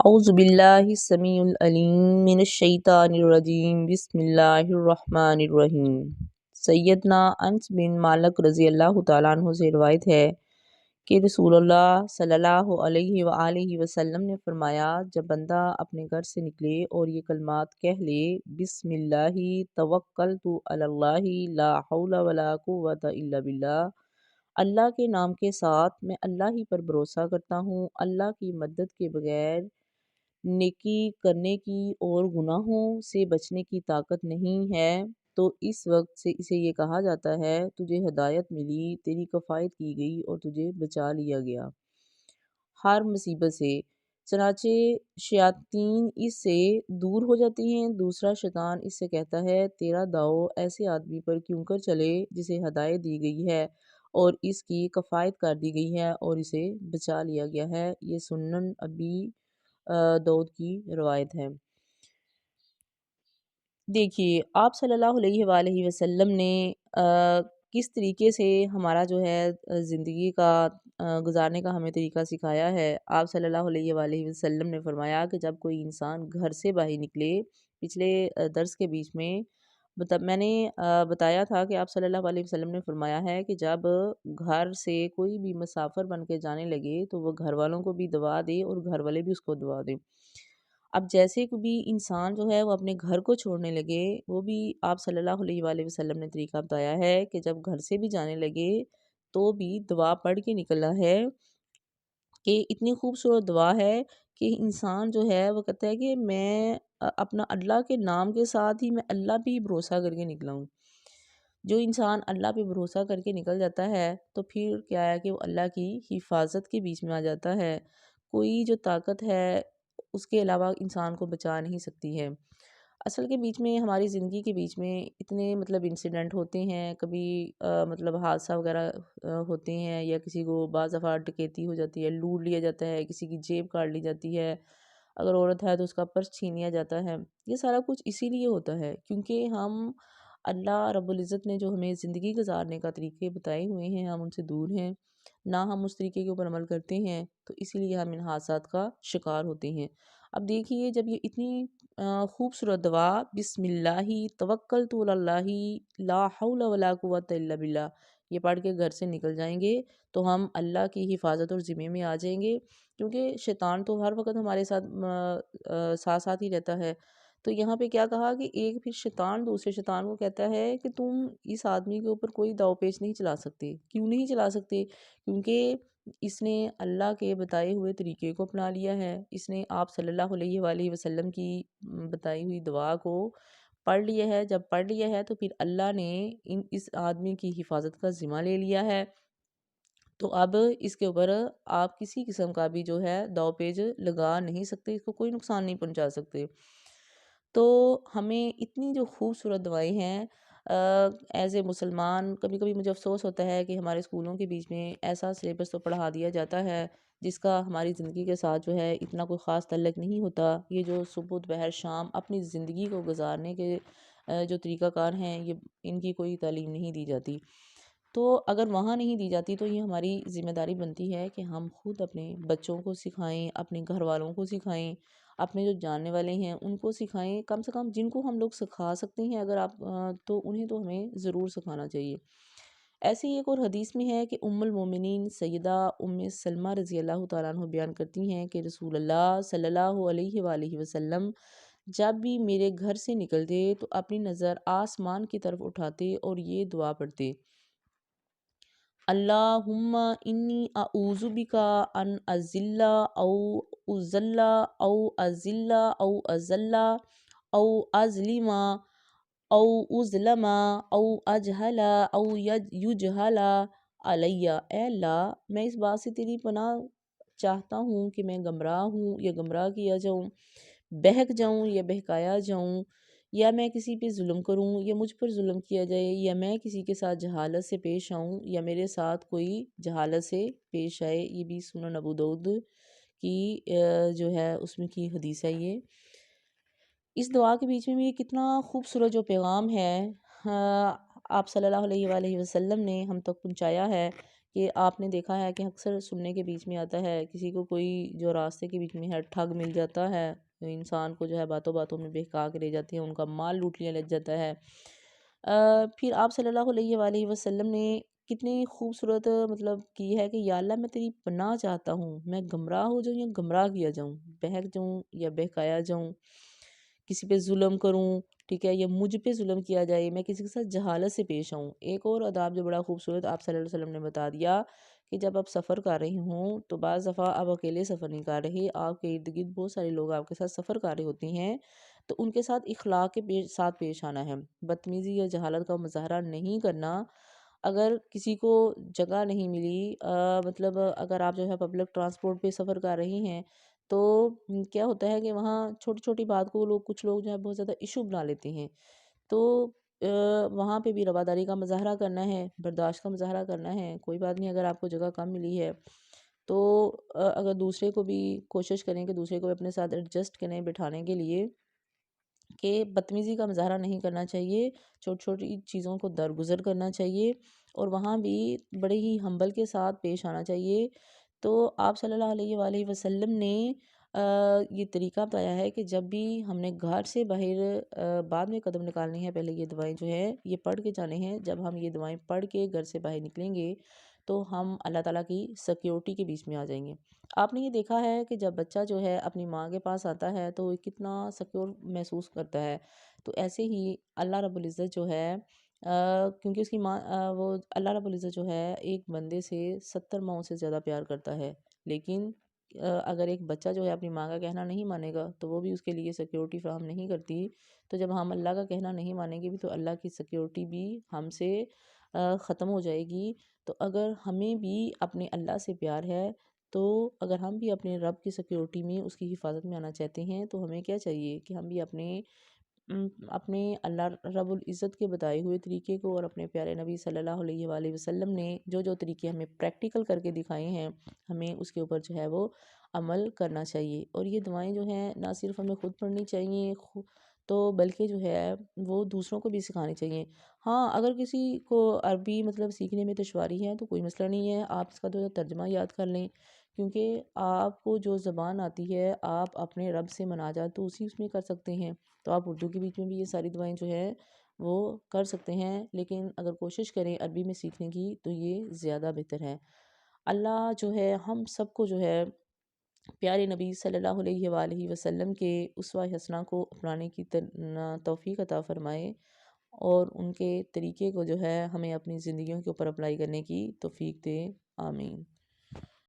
اعوذ باللہ السمیع العلیم من الشیطان الرجیم بسم اللہ الرحمن الرحیم۔ سیدنا انس بن مالک رضی اللہ تعالیٰ عنہ سے روایت ہے کہ رسول اللہ صلی اللہ علیہ وآلہ وسلم نے فرمایا، جب بندہ اپنے گھر سے نکلے اور یہ کلمات کہہ لے، بسم اللہ توکلت علی اللہ لا حول ولا قوۃ الا باللہ، اللہ کے نام کے ساتھ میں اللہ ہی پر بھروسہ کرتا ہوں، اللہ کی مدد کے بغیر نیکی کرنے کی اور گناہوں سے بچنے کی طاقت نہیں ہے، تو اس وقت سے اسے یہ کہا جاتا ہے، تجھے ہدایت ملی، تیری کفایت کی گئی اور تجھے بچا لیا گیا ہر مصیبت سے۔ چنانچہ شیاطین اس سے دور ہو جاتے ہیں۔ دوسرا شیطان اس سے کہتا ہے، تیرا داؤ ایسے آدمی پر کیوں کر چلے جسے ہدایت دی گئی ہے اور اس کی کفایت کر دی گئی ہے اور اسے بچا لیا گیا ہے۔ یہ سنن ابی داؤد کی روایت ہے۔ دیکھیے آپ صلی اللہ علیہ وآلہ وسلم نے کس طریقے سے ہمارا جو ہے زندگی کا گزارنے کا ہمیں طریقہ سکھایا ہے۔ آپ صلی اللہ علیہ وآلہ وسلم نے فرمایا کہ جب کوئی انسان گھر سے باہر نکلے، پچھلے درس کے بیچ میں میں نے بتایا تھا کہ آپ صلی اللہ علیہ وسلم نے فرمایا ہے کہ جب گھر سے کوئی بھی مسافر بن کے جانے لگے تو وہ گھر والوں کو بھی دعا دے اور گھر والے بھی اس کو دعا دیں۔ اب جیسے بھی انسان جو ہے وہ اپنے گھر کو چھوڑنے لگے، وہ بھی آپ صلی اللہ علیہ وآلہ وسلم نے طریقہ بتایا ہے کہ جب گھر سے بھی جانے لگے تو بھی دعا پڑھ کے نکلنا ہے، کہ اتنی خوبصورت دعا ہے کہ انسان جو ہے وہ کہتا ہے کہ میں اپنا اللہ کے نام کے ساتھ ہی میں اللہ پہ ہی بھروسہ کر کے نکلا ہوں۔ جو انسان اللہ پہ بھروسہ کر کے نکل جاتا ہے تو پھر کیا ہے کہ وہ اللہ کی حفاظت کے بیچ میں آ جاتا ہے۔ کوئی جو طاقت ہے اس کے علاوہ انسان کو بچا نہیں سکتی ہے۔ اصل کے بیچ میں ہماری زندگی کے بیچ میں اتنے انسیڈنٹ ہوتے ہیں، کبھی حادثہ وغیرہ ہوتے ہیں، یا کسی کو بعض دفعہ ڈکیتی ہو جاتی ہے، لوٹ لیا جاتا ہے، کسی کی جیب کاٹ لی جاتی ہے، اگر عورت ہے تو اس کا پرس چھین لیا جاتا ہے۔ یہ سارا کچھ اسی لیے ہوتا ہے کیونکہ ہم اللہ رب العزت نے جو ہمیں زندگی گزارنے کا طریقے بتائے ہوئے ہیں ہم ان سے دور ہیں، نہ ہم اس طریقے کے اوپر عمل کرتے ہیں، تو اسی لیے ہم ان حادثات کا شکار ہوتے ہیں۔ اب دیکھیے جب یہ اتنی خوبصورت دعا بسم اللہ توکلت علی اللہ لا حول ولا قوۃ الا باللہ یہ پڑھ کے گھر سے نکل جائیں گے تو ہم اللہ کی حفاظت اور ذمے میں آ جائیں گے، کیونکہ شیطان تو ہر وقت ہمارے ساتھ ساتھ ساتھ ہی رہتا ہے۔ تو یہاں پہ کیا کہا کہ ایک پھر شیطان دوسرے شیطان کو کہتا ہے کہ تم اس آدمی کے اوپر کوئی داؤ پیچ نہیں چلا سکتے۔ کیوں نہیں چلا سکتے؟ کیونکہ اس نے اللہ کے بتائے ہوئے طریقے کو اپنا لیا ہے، اس نے آپ صلی اللہ علیہ وآلہ وسلم کی بتائی ہوئی دعا کو پڑھ لیا ہے۔ جب پڑھ لیا ہے تو پھر اللہ نے اس آدمی کی حفاظت کا ذمہ لے لیا ہے، تو اب اس کے اوپر آپ کسی قسم کا بھی جو ہے داؤ پیج لگا نہیں سکتے، اس کو کوئی نقصان نہیں پہنچا سکتے۔ تو ہمیں اتنی جو خوبصورت دعائیں ہیں ایز اے مسلمان، کبھی کبھی مجھے افسوس ہوتا ہے کہ ہمارے اسکولوں کے بیچ میں ایسا سلیبس تو پڑھا دیا جاتا ہے جس کا ہماری زندگی کے ساتھ جو ہے اتنا کوئی خاص تعلق نہیں ہوتا۔ یہ جو صبح دوپہر شام اپنی زندگی کو گزارنے کے جو طریقہ کار ہیں، یہ ان کی کوئی تعلیم نہیں دی جاتی۔ تو اگر وہاں نہیں دی جاتی تو یہ ہماری ذمہ داری بنتی ہے کہ ہم خود اپنے بچوں کو سکھائیں، اپنے گھر والوں کو سکھائیں، اپنے جو جاننے والے ہیں ان کو سکھائیں، کم سے کم جن کو ہم لوگ سکھا سکتے ہیں اگر آپ تو انہیں تو ہمیں ضرور سکھانا چاہیے۔ ایسے ہی ایک اور حدیث میں ہے کہ ام المومنین سیدہ ام سلمہ رضی اللہ تعالیٰ عنہ بیان کرتی ہیں کہ رسول اللہ صلی اللہ علیہ وآلہ وسلم جب بھی میرے گھر سے نکلتے تو اپنی نظر آسمان کی طرف اٹھاتے اور یہ دعا پڑھتے، اللہم انی اعوذ بکا ان ازل او ازل او ازل او ازل او ازلم او ازلم او اجہل او یجہل علی۔ اے اللہ میں اس بات سے تیری پناہ چاہتا ہوں کہ میں گمراہ ہوں یا گمراہ کیا جاؤں، بہک جاؤں یا بہکایا جاؤں، یا میں کسی پہ ظلم کروں یا مجھ پر ظلم کیا جائے، یا میں کسی کے ساتھ جہالت سے پیش آؤں یا میرے ساتھ کوئی جہالت سے پیش آئے۔ یہ بھی سنن ابو داؤد کی جو ہے اس میں کی حدیث ہے۔ یہ اس دعا کے بیچ میں بھی کتنا خوبصورت جو پیغام ہے آپ صلی اللہ علیہ وآلہ وسلم نے ہم تک پہنچایا ہے کہ آپ نے دیکھا ہے کہ اکثر سننے کے بیچ میں آتا ہے کسی کو کوئی جو راستے کے بیچ میں ہے ٹھگ مل جاتا ہے، انسان کو جو ہے باتوں باتوں میں بہکا کے لے جاتے ہیں، ان کا مال لوٹ لیا لگ جاتا ہے۔ پھر آپ صلی اللہ علیہ وآلہ وسلم نے کتنی خوبصورت مطلب کی ہے کہ یا اللہ میں تیری پناہ چاہتا ہوں، میں گمراہ ہو جاؤں یا گمراہ کیا جاؤں، بہک جاؤں یا بہکایا جاؤں، کسی پہ ظلم کروں، ٹھیک ہے، یا مجھ پہ ظلم کیا جائے، میں کسی کے ساتھ جہالت سے پیش آؤں۔ ایک اور اداب جو بڑا خوبصورت آپ صلی اللہ علیہ وسلم نے بتا دیا کہ جب آپ سفر کر رہے ہوں تو بعض دفعہ آپ اکیلے سفر نہیں کر رہے، آپ کے ارد گرد بہت سارے لوگ آپ کے ساتھ سفر کر رہے ہوتے ہیں، تو ان کے ساتھ اخلاق کے ساتھ پیش آنا ہے، بدتمیزی یا جہالت کا مظاہرہ نہیں کرنا۔ اگر کسی کو جگہ نہیں ملی، مطلب اگر آپ جو ہے پبلک ٹرانسپورٹ پہ سفر کر رہی ہیں تو کیا ہوتا ہے کہ وہاں چھوٹی چھوٹی بات کو کچھ لوگ جو ہے بہت زیادہ ایشو بنا لیتے ہیں، تو وہاں پہ بھی رواداری کا مظاہرہ کرنا ہے، برداشت کا مظاہرہ کرنا ہے۔ کوئی بات نہیں اگر آپ کو جگہ کم ملی ہے تو اگر دوسرے کو بھی کوشش کریں کہ دوسرے کو بھی اپنے ساتھ ایڈجسٹ کریں بٹھانے کے لیے، کہ بدتمیزی کا مظاہرہ نہیں کرنا چاہیے، چھوٹی چھوٹی چیزوں کو درگزر کرنا چاہیے، اور وہاں بھی بڑے ہی ہمبل کے ساتھ پیش آنا چاہیے۔ تو آپ صلی اللہ علیہ وآلہ وسلم نے یہ طریقہ بتایا ہے کہ جب بھی ہم نے گھر سے باہر بعد میں قدم نکالنے ہیں، پہلے یہ دعائیں جو ہے یہ پڑھ کے جانے ہیں۔ جب ہم یہ دعائیں پڑھ کے گھر سے باہر نکلیں گے تو ہم اللہ تعالیٰ کی سیکیورٹی کے بیچ میں آ جائیں گے۔ آپ نے یہ دیکھا ہے کہ جب بچہ جو ہے اپنی ماں کے پاس آتا ہے تو وہ کتنا سیکیور محسوس کرتا ہے، تو ایسے ہی اللہ رب العزت جو ہے کیونکہ اس کی ماں وہ اللہ رب العزت جو ہے ایک بندے سے 70 ماؤں سے زیادہ پیار کرتا ہے، لیکن اگر ایک بچہ جو ہے اپنی ماں کا کہنا نہیں مانے گا تو وہ بھی اس کے لیے سیکیورٹی فراہم نہیں کرتی۔ تو جب ہم اللہ کا کہنا نہیں مانیں گے بھی تو اللہ کی سیکیورٹی بھی ہم سے ختم ہو جائے گی۔ تو اگر ہمیں بھی اپنے اللہ سے پیار ہے، تو اگر ہم بھی اپنے رب کی سیکیورٹی میں اس کی حفاظت میں آنا چاہتے ہیں تو ہمیں کیا چاہیے کہ ہم بھی اپنے اللہ رب العزت کے بتائے ہوئے طریقے کو اور اپنے پیارے نبی صلی اللہ علیہ وآلہ وسلم نے جو جو طریقے ہمیں پریکٹیکل کر کے دکھائے ہیں، ہمیں اس کے اوپر جو ہے وہ عمل کرنا چاہیے۔ اور یہ دعائیں جو ہیں نہ صرف ہمیں خود پڑھنی چاہیے تو بلکہ جو ہے وہ دوسروں کو بھی سکھانی چاہیے۔ ہاں اگر کسی کو عربی مطلب سیکھنے میں دشواری ہے تو کوئی مسئلہ نہیں ہے، آپ اس کا جو ہے ترجمہ یاد کر لیں، کیونکہ آپ کو جو زبان آتی ہے آپ اپنے رب سے مناجات تو اسی اس میں کر سکتے ہیں، تو آپ اردو کے بیچ میں بھی یہ ساری دعائیں جو ہیں وہ کر سکتے ہیں، لیکن اگر کوشش کریں عربی میں سیکھنے کی تو یہ زیادہ بہتر ہے۔ اللہ جو ہے ہم سب کو جو ہے پیارے نبی صلی اللہ علیہ وآلہ وسلم کے اسوہ حسنہ کو اپنانے کی توفیق عطا فرمائے، اور ان کے طریقے کو جو ہے ہمیں اپنی زندگیوں کے اوپر اپلائی کرنے کی توفیق دے۔ آمین۔